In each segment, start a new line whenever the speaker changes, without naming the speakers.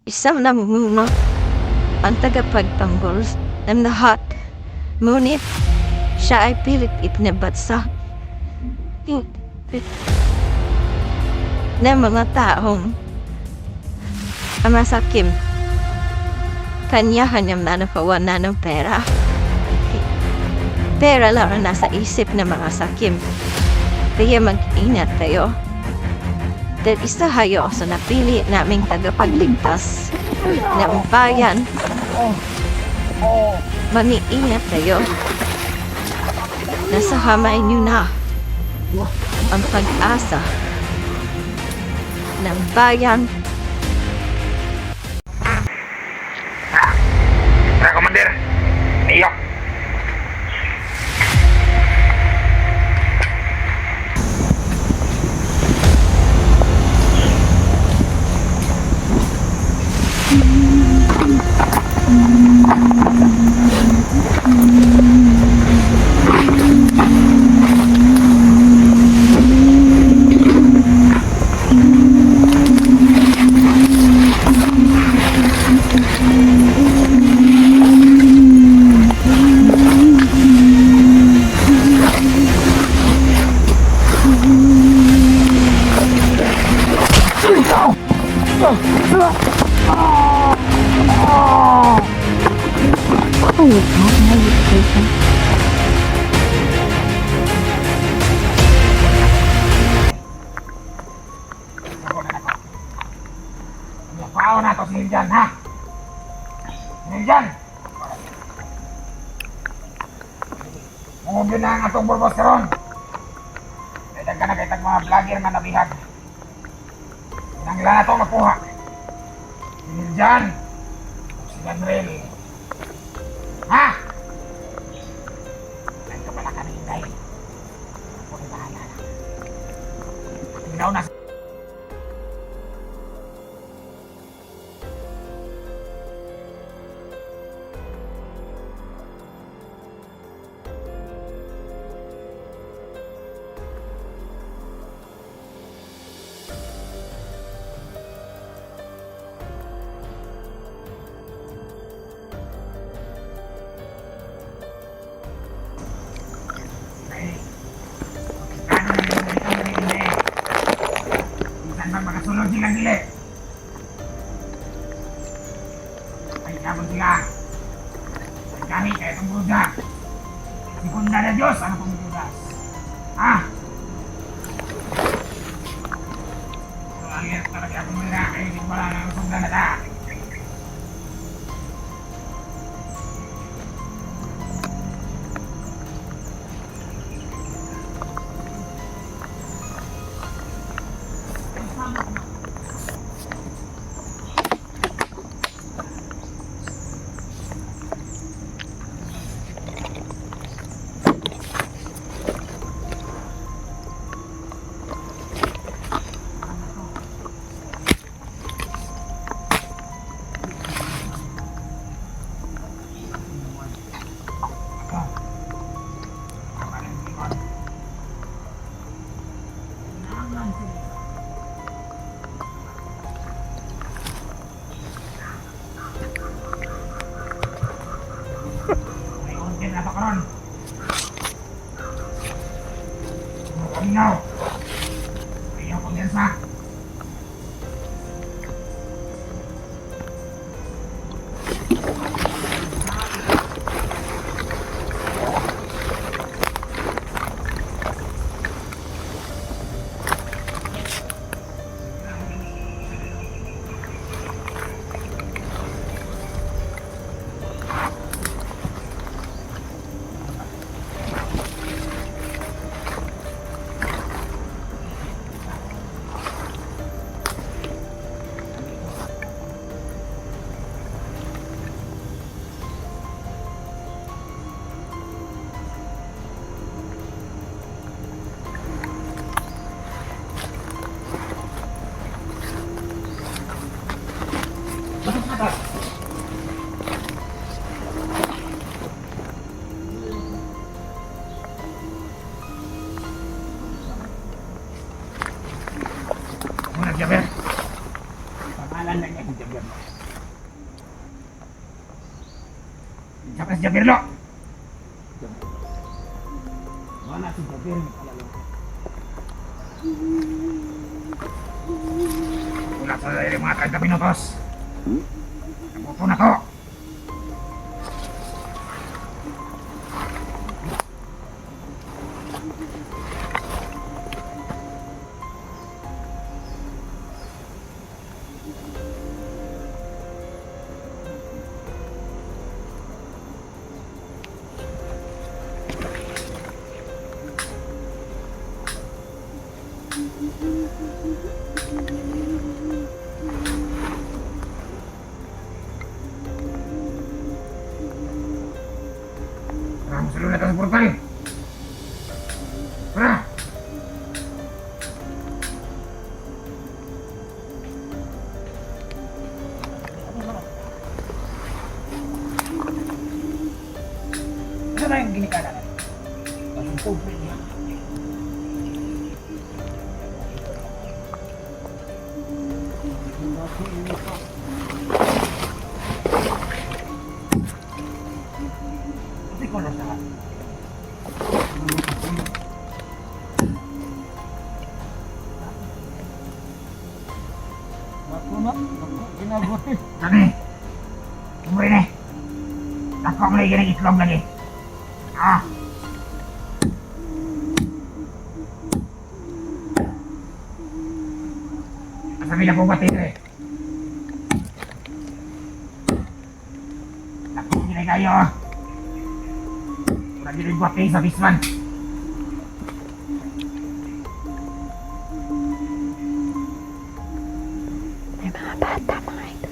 Isang namumuno ang tagapagtanggol ng lahat. Ngunit siya ay pilit ipinabatsa ng mga taong masakim. Kanya hanyang nanapawan na ng pera. Pera lang ang nasa isip ng mga sakim. Kaya mag-ingat kayo. Dahil isa kayo sa napili naming tagapagligtas ng bayan. Mag-iingat kayo. Nasa kamay niyo na ang pag-asa ng bayan.
Tara, Commander. Naiyak. Pao na to si Niljan, ha? Niljan! Mungubyo na ang atong burbos karon. Dagdag ka na kay tag mga vlogger nga nabihag. Pinanglan na to makuha. Si Niljan, si Ganrel. Ha? Ay ka pala ka na hinday. Ako na bahala na. Tingnaw na. Sunod sila nila. Ay kapag sila. Ay kahit kaya itong bruda. Sikunda na Diyos ang itong bruda. Ha? So alir talaga akong mira. Ay hindi wala na ang sugda na ta. May konti na ito karon. Kaminaw. Ayaw kondensa. Muna, Jaber. Pangalan lang niya si Jaber. Siya pa si Jabirlo. Wala si Jabir. Wala sa mga 30 minutos. Nabuto na to. Tara, masulong na tayo sa portal. Tara! Ano na yung ginika natin? Pasumpog na niya. Hindi ko na sa Kami, umuri ni. Ako ang lagi ng itlog lagi. Ah. Masabi na po ba tayo eh. Ako ang ginay kayo. Wala din buhat kayo sa bisman.
May mga bata, mga ito.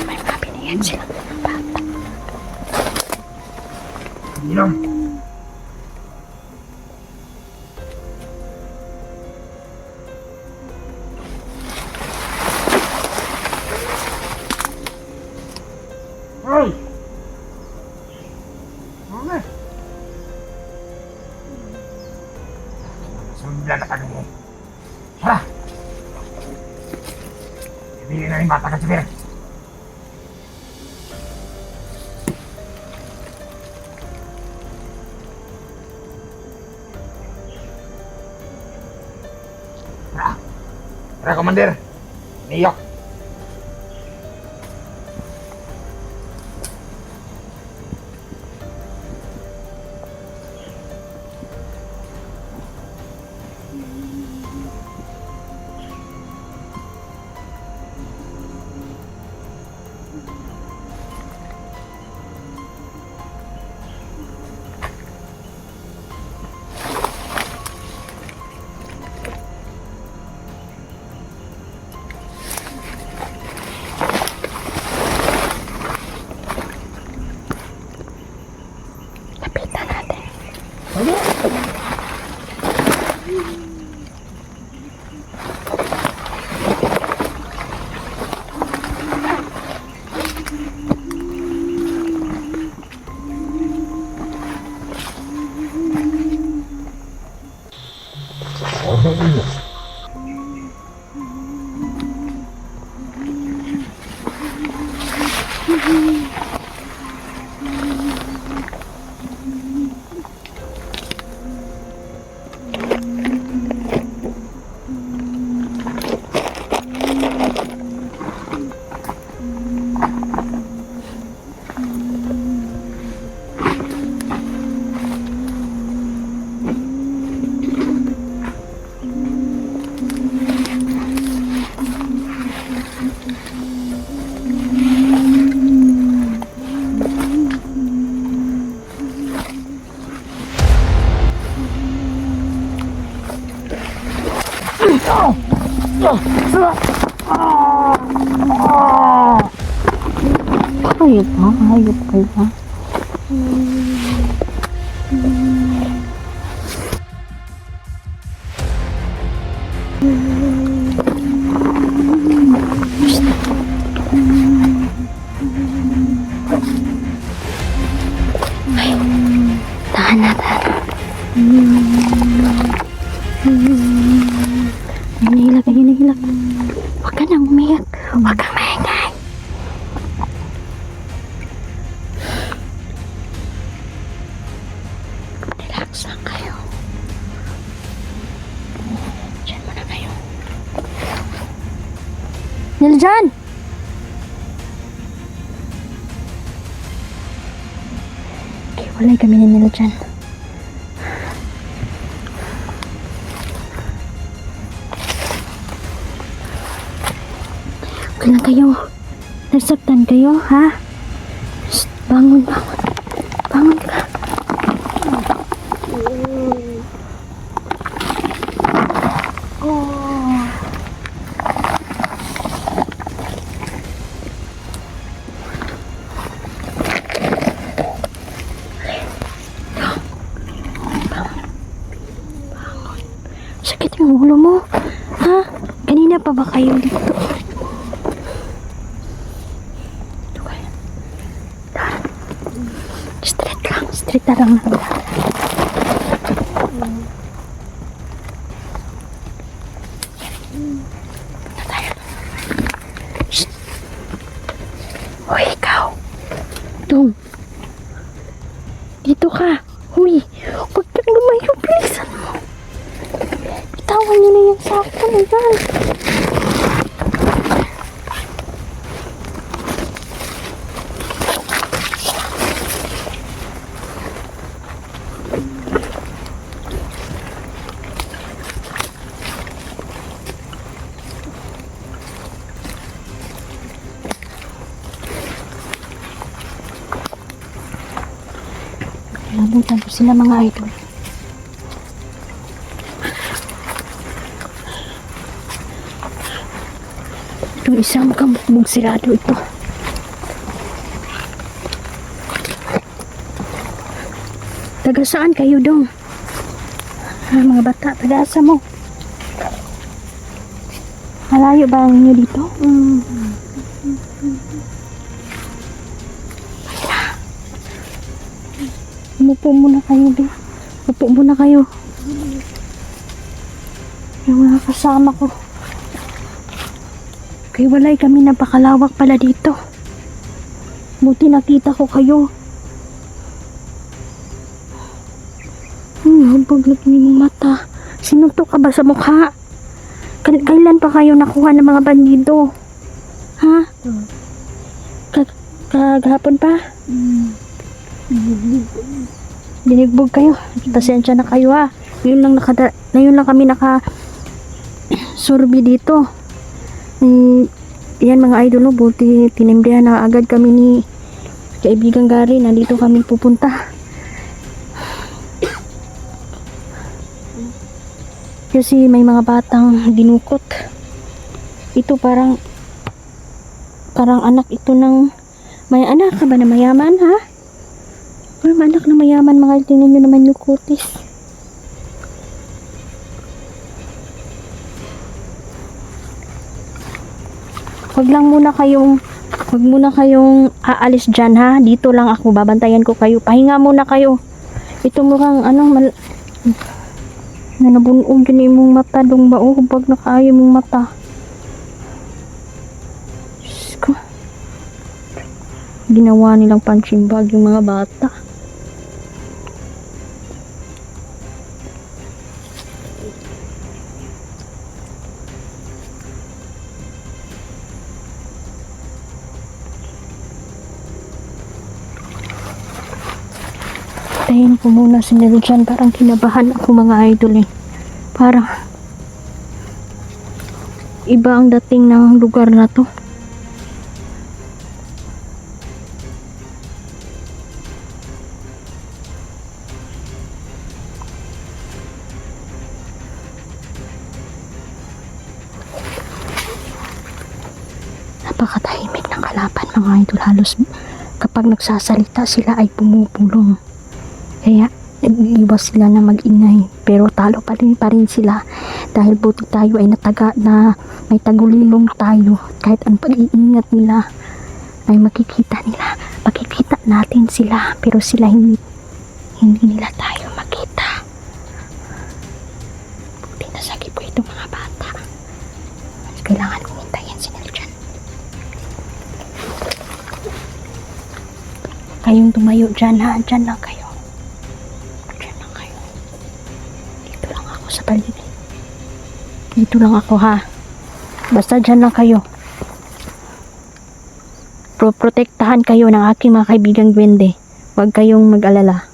May mga binigyan sila ng bata.
Ilong. Hoy! Mama! Sundan na kami eh. Tara! Ibigay na rin bata ka, Jabir. Tara! Tara, Commander! Niyok!
Lapitan natin. Hayop ha? Hayop kayo ha? Tahan na, tahan. Ay, nahilak. Huwag ka nang umiyak. Huwag kang maingay.
Niljan! Okay, walay kami ni Niljan. Okay lang kayo. Nasaktan kayo, ha? Shh, bangon, bangon. Bangon ka. Sakit yung ulo mo. Ha? Kanina pa ba kayo dito? Ito kayo. Straight lang. Straight na lang. Punta tayo. Shh. Hoy, ikaw. Dong. Dito ka. Huy. Huwag kang lumayo. Bilisan mo. Bitawan niyo na yung sako na yan. Nabutan ko sila mga idol. Itong isang kamukbog sirado ito. Taga saan kayo dong? Mga bata, taga asa mo? Malayo ba ang inyo dito? Umupo muna kayo, be. Upo muna kayo. Yung mga kasama ko. Kaya walay kami, napakalawak pala dito. Buti nakita ko kayo. Habag lagi mong mata. Sinuntok ka ba sa mukha? Kailan pa kayo nakuha ng mga bandido? Ha? Kagahapon pa? Dinigbog kayo. Pasensya na kayo, ha. Ngayon lang kami survey dito. Yan mga idol, no, buti tinimbrihan na agad kami ni kaibigang Gary. Nandito kami pupunta. Kasi may mga batang dinukot. Ito parang anak ito ng may anak ka ba na mayaman, ha? Parang anak na mayaman, mga tingnan nyo naman yung kutis. Wag muna kayong aalis dyan, ha? Dito lang ako, babantayan ko kayo. Pahinga muna kayo. Ito mukhang nabunog yun yung mata dong ba? Oh, pag nakaayo mong mata. Diyos ko. Ginawa nilang punching bag yung mga bata. Tayin ko muna si Niljan. Parang kinabahan ako, mga idol, eh. Parang iba ang dating ng lugar na to. Napakatahimik ng kalaban, mga idol. Halos kapag nagsasalita sila ay pumupulong. Kaya nag-iwas sila na mag-ingay, pero talo pa rin sila dahil buti tayo ay na may tagulilong tayo. Kahit ang pag-iingat nila ay makikita natin sila, pero sila hindi nila tayo makita. Buti na sa po itong mga bata. Kailangan kong hintayin si Niljan. Kayong tumayo dyan, ha? Dyan lang kayo. Sa paligid. Dito lang ako, ha. Basta dyan lang kayo. Protektahan kayo ng aking mga kaibigang duwende. Huwag kayong mag-alala.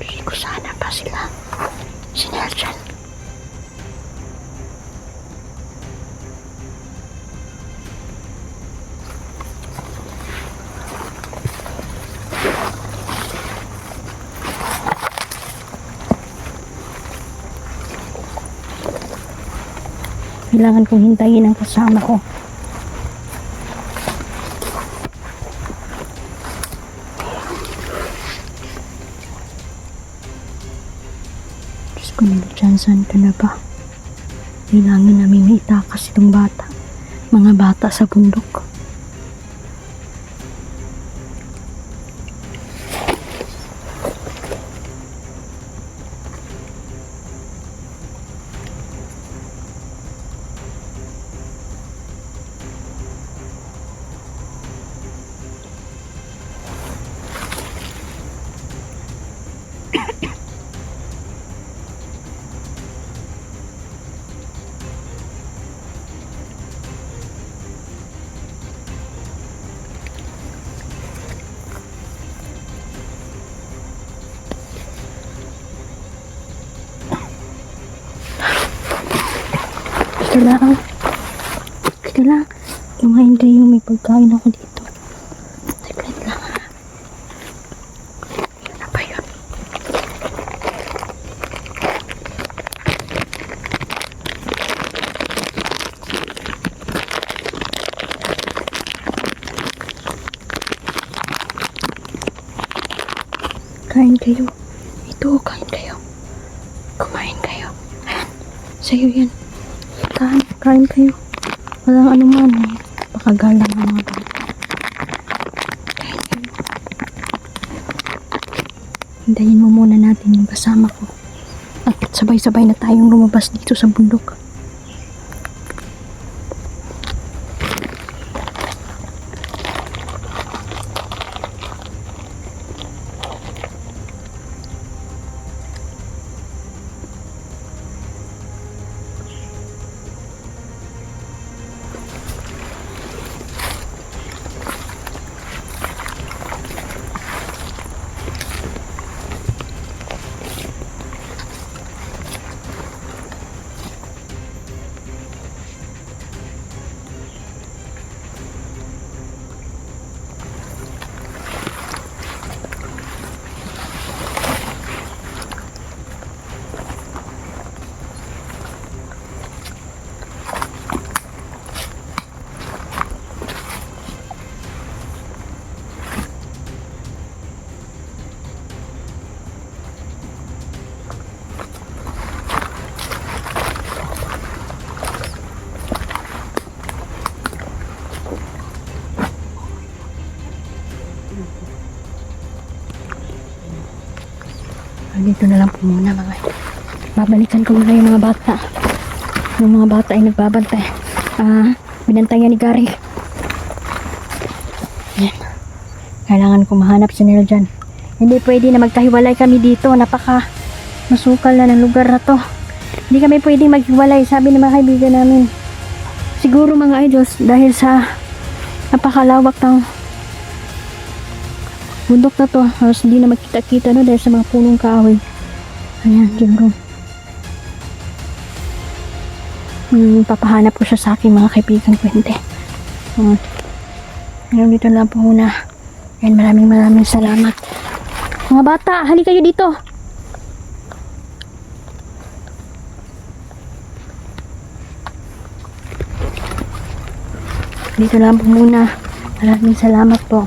Hindi ko sana pa sila sineljan. Kailangan kong hintayin ang kasama ko. Diyos ko, Neljan, saan ka na ba? Kailangan namin maitakas itong bata. Mga bata sa bundok. Kita lang. Kita lang. Lumayan kayo. May pagkain ako dito. Saglit lang ha. Ano ba yun? Kain kayo. Ito, kain kayo. Kumain kayo. Ayan. Sa'yo yan. Kain kayo. Walang anuman eh. Pakagalang ang mga bata. Kain kayo. Hintayin mo muna natin yung kasama ko. At sabay-sabay na tayong lumabas dito sa bundok. Dito na lang po muna mga. Babalikan ko muna yung mga bata. Yung mga bata ay nagbabantay. Binantayan ni Gary. Yan. Kailangan ko mahanap si Neljan. Hindi pwede na magkahiwalay kami dito. Napaka masukal na ng lugar na to. Hindi kami pwede maghiwalay, sabi ng mga kaibigan namin. Siguro mga idols, dahil sa napakalawak ng bundok na to, halos hindi na magkita-kita no dahil sa mga punong kahoy. Ayan, siguro. Papahanap ko siya sa aking mga kaibigan ko, hindi. Ngayon dito lang po muna. Ayan, maraming salamat. Mga bata, halika kayo dito. Dito lang po muna. Maraming salamat po.